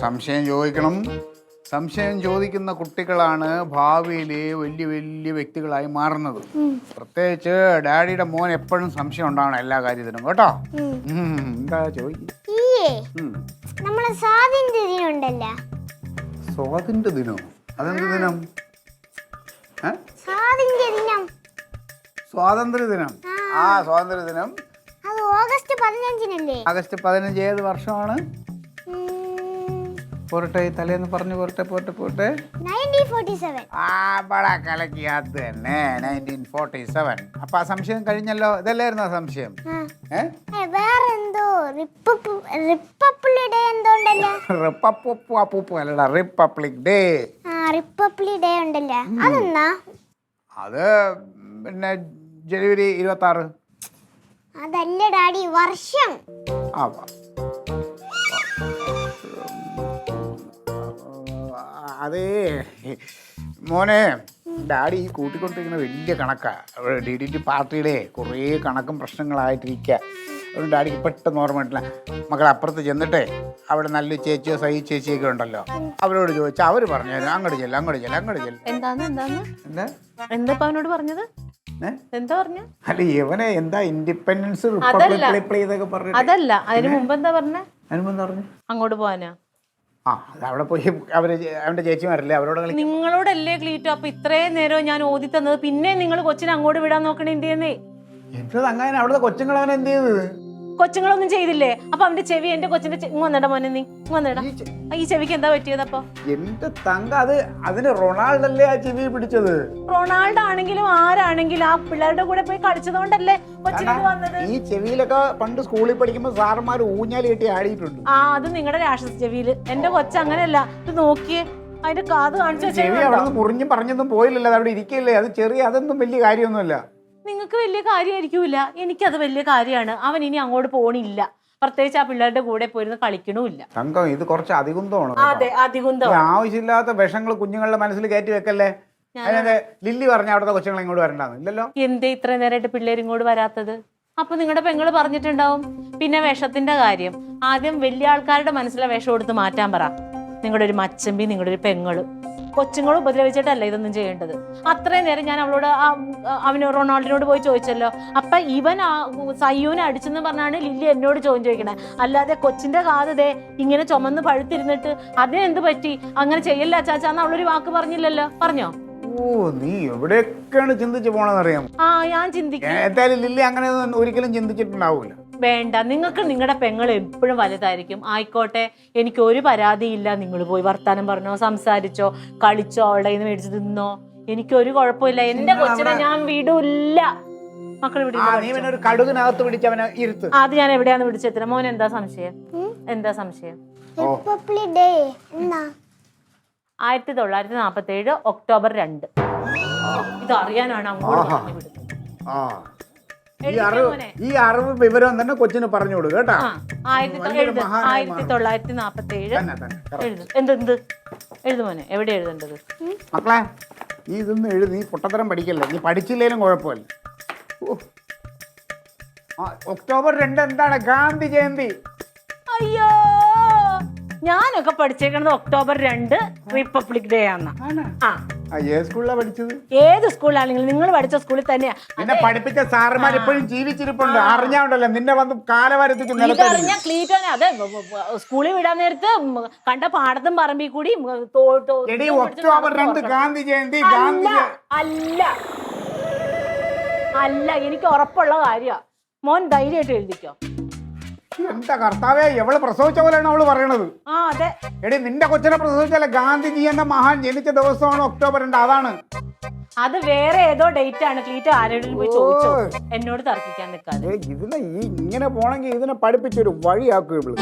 സംശയം ചോദിക്കണം. സംശയം ചോദിക്കുന്ന കുട്ടികളാണ് ഭാവിയിൽ വലിയ വലിയ വ്യക്തികളായി മാറുന്നത്. പ്രത്യേകിച്ച് ഡാഡിയുടെ മോൻ എപ്പോഴും സംശയം ഉണ്ടാവണം എല്ലാ കാര്യത്തിനും കേട്ടോ. എന്താ ചോദിക്കും? നമ്മളെ സ്വാതന്ത്ര്യ ദിനം ഉണ്ടല്ലോ. സ്വാതന്ത്ര്യ ദിനോ? അതെന്ത് ദിനം? സ്വാതന്ത്ര്യ ദിനം. സ്വാതന്ത്ര്യ ദിനം. ആ സ്വാതന്ത്ര്യ ദിനം അത് ഓഗസ്റ്റ് 15-നല്ലേ? ആഗസ്റ്റ് 15 ഏത് വർഷമാണ്? പോരട്ടെ, തലേന്ന് പറഞ്ഞു പോരട്ടെ. 1947. കലക്കിയത് തന്നെ 1947. അപ്പൊ ആ സംശയം കഴിഞ്ഞല്ലോ. ഇതല്ലായിരുന്നു ആ സംശയം? വേറെന്തോ റിപ്പബ്ലിക് ഡേ എന്തോ ഉണ്ടല്ലോ. അല്ലടാ, റിപ്പബ്ലിക് ഡേ. റിപ്പബ്ലിക് ഡേ ഉണ്ടല്ലോ, അതെന്നാ? അത് പിന്നെ ജനുവരി 26. അതല്ല ഡാഡി, വർഷം. അതേ മോനെ, ഡാഡി ഈ കൂട്ടിക്കൊണ്ടിരിക്കുന്ന വലിയ കണക്കാണ്. DDT പാർട്ടിയുടെ കുറേ കണക്കും പ്രശ്നങ്ങളായിട്ടിരിക്കുക. അതുകൊണ്ട് ഡാഡിക്ക് പെട്ടെന്ന് ഓർമ്മയിട്ടില്ല. മക്കളെ അപ്പുറത്ത് ചെന്നിട്ടേ അവിടെ നല്ല ചേച്ചിയോ ചേച്ചിയൊക്കെ ഉണ്ടല്ലോ, അവരോട് ചോദിച്ചാൽ അവർ പറഞ്ഞു തരും. അങ്ങോട്ട് ചെല്ലും. എന്താ അവനോട് പറഞ്ഞത്? എന്താ പറഞ്ഞു? അല്ല ഇവനെ എന്താ ഇൻഡിപെൻഡൻസ് ഇതൊക്കെ പറഞ്ഞു. അതല്ല, അതിന് മുമ്പ് എന്താ പറഞ്ഞേ? പറഞ്ഞു അങ്ങോട്ട് പോവാനാ. അവിടെ പോയി അവന്റെ ചേച്ചിമാരല്ലേ അവരോട് നിങ്ങളോടല്ലേ ക്ലീറ്റോ? അപ്പൊ ഇത്രയും നേരം ഞാൻ ഓതി തന്നത്, പിന്നെ നിങ്ങൾ കൊച്ചിനെ അങ്ങോട്ട് വിടാൻ നോക്കണേ എന്ത് ചെയ്യുന്നേ? എന്തത് അങ്ങനെ? അവിടുത്തെ കൊച്ചുങ്ങൾ അവൻ എന്ത് ചെയ്തത്? കൊച്ചുങ്ങളൊന്നും ചെയ്തില്ലേ? അപ്പൊ അവന്റെ ചെവി എന്റെ കൊച്ചിന്റെ വന്നിട മോനെ, നീ വന്നിട. ഈ ചെവിക്ക് എന്താ പറ്റിയത്? അപ്പൊ എന്റെ തങ്ക, അതിന് റൊണാൾഡല്ലേ ആ ചെവി പിടിച്ചത്? റൊണാൾഡോ ആണെങ്കിലും ആരാണെങ്കിലും ആ പിള്ളേരുടെ കൂടെ പോയി കളിച്ചതുകൊണ്ടല്ലേ കൊച്ചിന് വന്നത്. ഈ ചെവിയിലൊക്കെ പണ്ട് സ്കൂളിൽ പഠിക്കുമ്പോ സാറന്മാർ ഊഞ്ഞാല് കെട്ടി ആടിയിട്ടുണ്ട്. അത് നിങ്ങളുടെ രാക്ഷസ ചെവിയില്. എന്റെ കൊച്ചു അങ്ങനെയല്ല. ഇത് നോക്കിയേ, അതിന്റെ കാത് കാണിച്ചു. ചെവി അവിടെ നിന്ന് മുറിഞ്ഞും പറഞ്ഞൊന്നും പോയില്ലല്ലോ, അവിടെ ഇരിക്കില്ലേ. അത് ചെറിയ, അതൊന്നും വലിയ കാര്യമൊന്നുമല്ല. നിങ്ങൾക്ക് വലിയ കാര്യമായിരിക്കൂല, എനിക്കത് വലിയ കാര്യമാണ്. അവൻ ഇനി അങ്ങോട്ട് പോണില്ല, പ്രത്യേകിച്ച് ആ പിള്ളേരുടെ കൂടെ പോയിരുന്ന് കളിക്കണമില്ല. തങ്കം, ഇത് കുറച്ച് അധികുന്തമാണ്. അതെ, അധികുന്തം. ആവശ്യമില്ലാത്ത വിഷങ്ങൾ കുഞ്ഞുങ്ങളുടെ മനസ്സിൽ കയറ്റി വെക്കല്ലേ. അതിനെ ലില്ലി പറഞ്ഞ അവിടുത്തെ കൊച്ചുങ്ങൾ ഇങ്ങോട്ട് വരണ്ടാന്നില്ലല്ലോ. എന്തേ ഇത്ര നേരമായിട്ട് പിള്ളേർ ഇങ്ങോട്ട് വരാത്തത്? അപ്പൊ നിങ്ങളുടെ പെങ്ങള് പറഞ്ഞിട്ടുണ്ടാവും. പിന്നെ വിഷത്തിന്റെ കാര്യം ആദ്യം വലിയ ആൾക്കാരുടെ മനസ്സിലെ വിഷം കൊടുത്ത് മാറ്റാൻ പറ. നിങ്ങളുടെ ഒരു മച്ചമ്പി, നിങ്ങളുടെ ഒരു പെങ്ങള്, കൊച്ചുങ്ങൾ ഉപദ്രവിച്ചിട്ടല്ല ഇതൊന്നും ചെയ്യേണ്ടത്. അത്രയും നേരം ഞാൻ അവന് റൊണാൾഡിനോട് പോയി ചോദിച്ചല്ലോ. അപ്പൊ ഇവൻ സയ്യൂനെ അടിച്ചെന്ന് പറഞ്ഞാണ് ലില്ലി എന്നോട് ചോദിക്കണേ. അല്ലാതെ കൊച്ചിന്റെ കാതേ ഇങ്ങനെ ചുമന്ന് പഴുത്തിരുന്നിട്ട് അതിനെന്ത് പറ്റി, അങ്ങനെ ചെയ്യല്ല അച്ചാച്ചാന്ന് അവളൊരു വാക്ക് പറഞ്ഞില്ലല്ലോ. പറഞ്ഞോ? നീ എവിടെയൊക്കെയാണ് ചിന്തിച്ചു പോണെന്നറിയാം. ഞാൻ ചിന്തിക്കും. എന്തായാലും ലില്ലി അങ്ങനെ ഒരിക്കലും ചിന്തിച്ചിട്ടുണ്ടാവൂല. വേണ്ട, നിങ്ങൾക്ക് നിങ്ങളുടെ പെങ്ങൾ എപ്പോഴും വലുതായിരിക്കും. ആയിക്കോട്ടെ, എനിക്ക് ഒരു പരാതിയില്ല. നിങ്ങൾ പോയി വർത്താനം പറഞ്ഞോ, സംസാരിച്ചോ, കളിച്ചോ, അവളുടെ കയ്യിൽ നിന്ന് മേടിച്ച് തിന്നോ, എനിക്കൊരു കുഴപ്പമില്ല. എന്റെ കൊച്ചിനെ ഞാൻ വിടൂല്ല. മക്കൾ കടുകിനകത്ത് പിടിച്ചവനെ ഇരുത്ത്. അത് ഞാൻ എവിടെയാന്ന് പിടിച്ചെത്തണ? മോൻ എന്താ സംശയം? 1947 ഒക്ടോബർ 2. ഇത് അറിയാനാണ് അങ്ങോട്ട് പറഞ്ഞു വിടുന്നത്. ഈ അറിവ് വിവരം തന്നെ കൊച്ചിന് പറഞ്ഞു കൊടുക്കുക കേട്ടോ. 1947 എന്ത് എഴുതു മോനെ? എവിടെ എഴുതേണ്ടത്? മക്കളെ, ഈ ഇതൊന്നും എഴുതി നീ പൊട്ടത്തരം പഠിക്കല്ലേ. നീ പഠിച്ചില്ലേലും കുഴപ്പമില്ല. ഒക്ടോബർ 2 എന്താണ്? ഗാന്ധി ജയന്തി. അയ്യോ, ഞാനൊക്കെ പഠിച്ചേക്കണത് ഒക്ടോബർ 2 റിപ്പബ്ലിക് ഡേ ആണ്. ഏത് സ്കൂളിലാണ് പഠിച്ചത്? ഏത് സ്കൂളിലാണെങ്കിലും നിങ്ങൾ പഠിച്ച സ്കൂളിൽ തന്നെയാ. നിന്നെ പഠിപ്പിച്ച സാറുമാർ ഇപ്പോഴും ജീവിച്ചിരിപ്പുണ്ട്. അറിഞ്ഞാണ്ടല്ലോ നിന്നെ വന്ന് കാലവാരത്തേക്ക് അതെ, സ്കൂളിൽ വിടാൻ നേരത്ത് കണ്ട പാടത്തും പറമ്പിൽ കൂടി ഒക്ടോബർ 2 ഗാന്ധി ജയന്തി. അല്ല, എനിക്ക് ഉറപ്പുള്ള കാര്യ. മോൻ ധൈര്യമായിട്ട് എഴുതിക്കോ. എന്താ കർത്താവേ, എവള് പ്രസവിച്ച പോലെയാണ് അവള് പറയണത്. അതെ എടി, നിന്റെ കൊച്ചിനെ പ്രസവിച്ചാലേ ഗാന്ധിജി എന്ന മഹാൻ ജനിച്ച ദിവസമാണ് ഒക്ടോബർ 2. അതാണ്. അത് വേറെ ഏതോ ഡേറ്റ് ആണ്. ക്ലീറ്റോ ആരോടും പോയി ചോദിച്ചോ, എന്നോട് തർക്കിക്കാൻ നിൽക്കാതെ. ഇതിനെ ഇങ്ങനെ പോണെങ്കിൽ ഇതിനെ പഠിപ്പിച്ചൊരു വഴിയാക്കും ഇവള്.